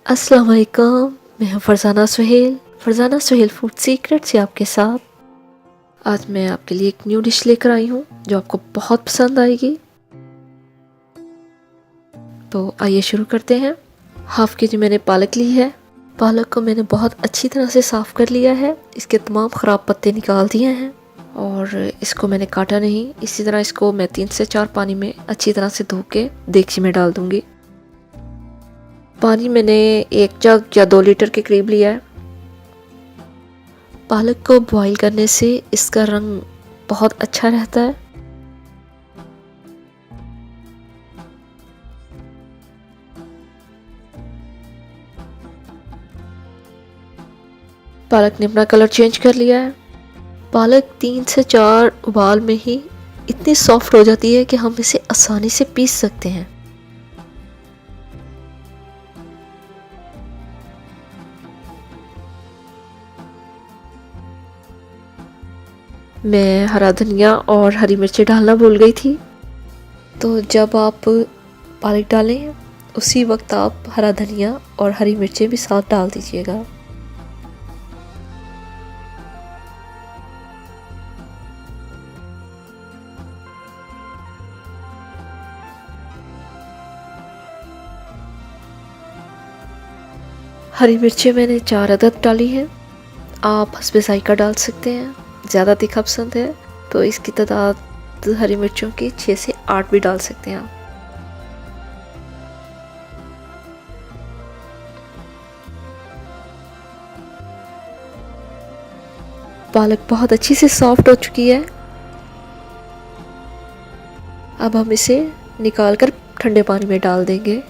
अस्सलाम वालेकुम। मैं हूँ फरजाना सुहेल फूड सीक्रेट से आपके साथ। आज मैं आपके लिए एक न्यू डिश लेकर आई हूँ जो आपको बहुत पसंद आएगी। तो आइए शुरू करते हैं। हाफ के जी मैंने पालक ली है। पालक को मैंने बहुत अच्छी तरह से साफ़ कर लिया है। इसके तमाम ख़राब पत्ते निकाल दिए हैं और इसको मैंने काटा नहीं। इसी तरह इसको मैं 3 से 4 पानी में अच्छी तरह से धो के देगची में डाल दूँगी। पानी मैंने 1 जग या 2 लीटर के करीब लिया है। पालक को बॉईल करने से इसका रंग बहुत अच्छा रहता है। पालक ने अपना कलर चेंज कर लिया है। पालक 3 से 4 उबाल में ही इतनी सॉफ्ट हो जाती है कि हम इसे आसानी से पीस सकते हैं। मैं हरा धनिया और हरी मिर्ची डालना भूल गई थी, तो जब आप पालक डालें उसी वक्त आप हरा धनिया और हरी मिर्ची भी साथ डाल दीजिएगा। हरी मिर्ची मैंने 4 अदद डाली हैं। आप हस्बे ज़ायक़ा डाल सकते हैं। ज़्यादा तीखा पसंद है तो इसकी तादाद हरी मिर्चों की 6 से 8 भी डाल सकते हैं आप। पालक बहुत अच्छी से सॉफ्ट हो चुकी है। अब हम इसे निकाल कर ठंडे पानी में डाल देंगे।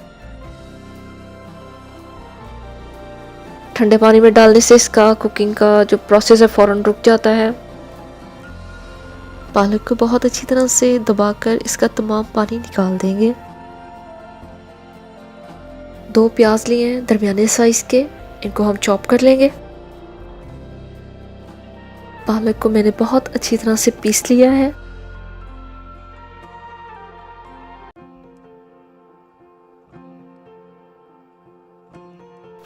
ठंडे पानी में डालने से इसका कुकिंग का जो प्रोसेस है फ़ौरन रुक जाता है। पालक को बहुत अच्छी तरह से दबाकर इसका तमाम पानी निकाल देंगे। 2 प्याज लिए हैं दरमियाने साइज़ के, इनको हम चॉप कर लेंगे। पालक को मैंने बहुत अच्छी तरह से पीस लिया है।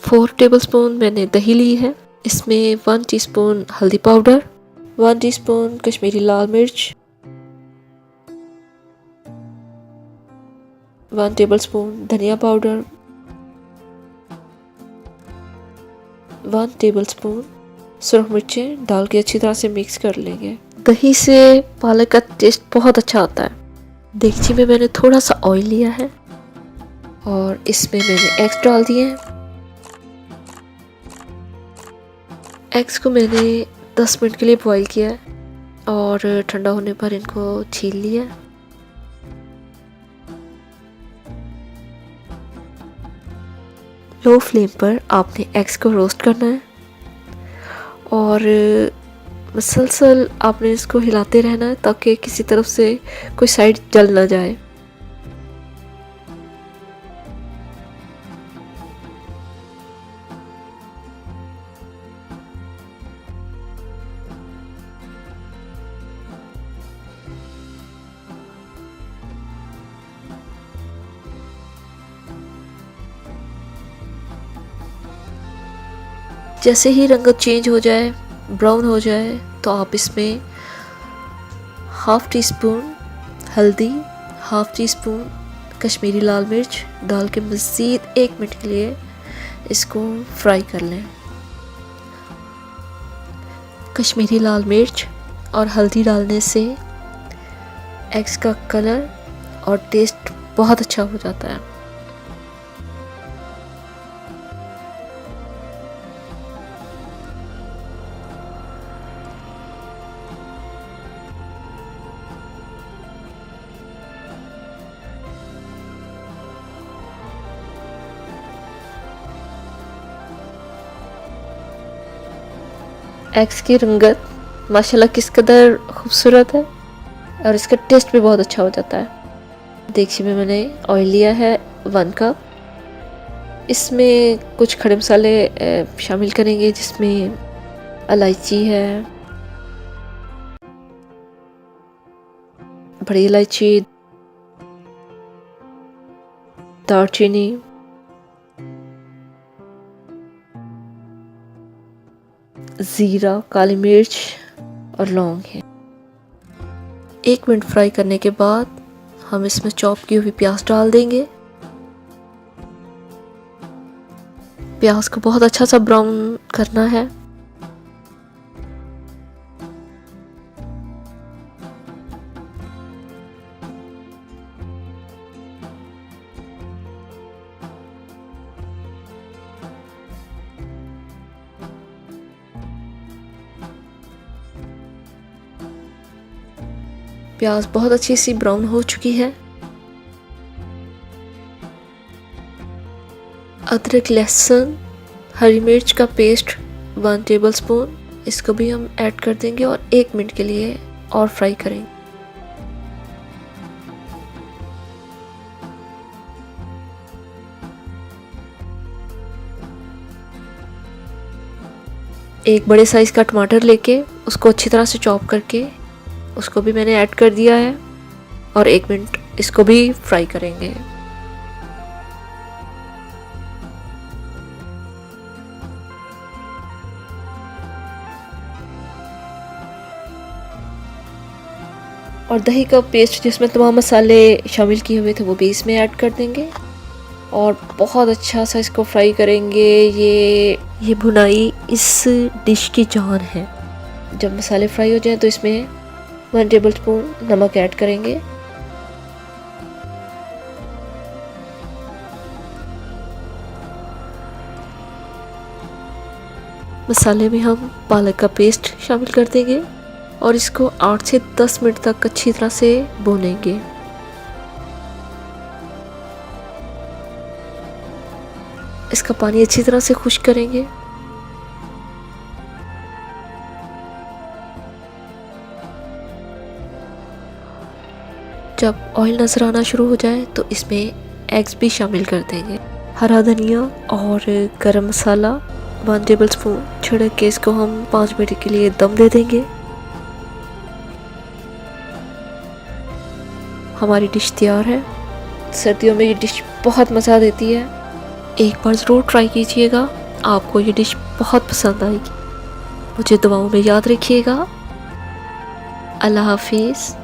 फोर टेबलस्पून मैंने दही ली है। इसमें 1 टीस्पून हल्दी पाउडर, 1 टीस्पून कश्मीरी लाल मिर्च, 1 टेबलस्पून धनिया पाउडर, 1 टेबलस्पून सुरख मिर्चें डाल के अच्छी तरह से मिक्स कर लेंगे। दही से पालक का टेस्ट बहुत अच्छा आता है। देगची में मैंने थोड़ा सा ऑयल लिया है और इसमें मैंने एग्स डाल दिए हैं। एग्स को मैंने 10 मिनट के लिए बॉईल किया है और ठंडा होने पर इनको छील लिया। लो फ्लेम पर आपने एग्स को रोस्ट करना है और मुसलसल आपने इसको हिलाते रहना है ताकि किसी तरफ से कोई साइड जल ना जाए। जैसे ही रंग चेंज हो जाए, ब्राउन हो जाए, तो आप इसमें हाफ़ टी स्पून हल्दी, हाफ़ टी स्पून कश्मीरी लाल मिर्च डाल के मज़ीद 1 मिनट के लिए इसको फ्राई कर लें। कश्मीरी लाल मिर्च और हल्दी डालने से एग्स का कलर और टेस्ट बहुत अच्छा हो जाता है। एग्स की रंगत माशाल्लाह किस कदर खूबसूरत है और इसका टेस्ट भी बहुत अच्छा हो जाता है। देगची में मैंने ऑयल लिया है 1 कप। इसमें कुछ खड़े मसाले शामिल करेंगे जिसमें इलायची है, बड़ी इलायची, दालचीनी, ज़ीरा, काली मिर्च और लौंग है। 1 मिनट फ्राई करने के बाद हम इसमें चॉप की हुई प्याज डाल देंगे। प्याज को बहुत अच्छा सा ब्राउन करना है। प्याज बहुत अच्छी सी ब्राउन हो चुकी है। अदरक, लहसुन, हरी मिर्च का पेस्ट 1 टेबलस्पून, इसको भी हम ऐड कर देंगे और 1 मिनट के लिए और फ्राई करेंगे। एक बड़े साइज का टमाटर लेके उसको अच्छी तरह से चॉप करके उसको भी मैंने ऐड कर दिया है और 1 मिनट इसको भी फ्राई करेंगे। और दही का पेस्ट जिसमें तमाम मसाले शामिल किए हुए थे वो भी इसमें ऐड कर देंगे और बहुत अच्छा सा इसको फ्राई करेंगे। ये भुनाई इस डिश की जान है। जब मसाले फ्राई हो जाएं तो इसमें 1 टेबलस्पून नमक ऐड करेंगे। मसाले में हम पालक का पेस्ट शामिल कर देंगे और इसको 8 से 10 मिनट तक अच्छी तरह से भूनेंगे। इसका पानी अच्छी तरह से खुश्क करेंगे। जब ऑयल नजर आना शुरू हो जाए तो इसमें एग्स भी शामिल कर देंगे। हरा धनिया और गरम मसाला 1 टेबलस्पून छिड़क के इसको हम 5 मिनट के लिए दम दे देंगे। हमारी डिश तैयार है। सर्दियों में ये डिश बहुत मज़ा देती है। एक बार ज़रूर ट्राई कीजिएगा, आपको ये डिश बहुत पसंद आएगी। मुझे दुआओं में याद रखिएगा। अल्लाह हाफिज़।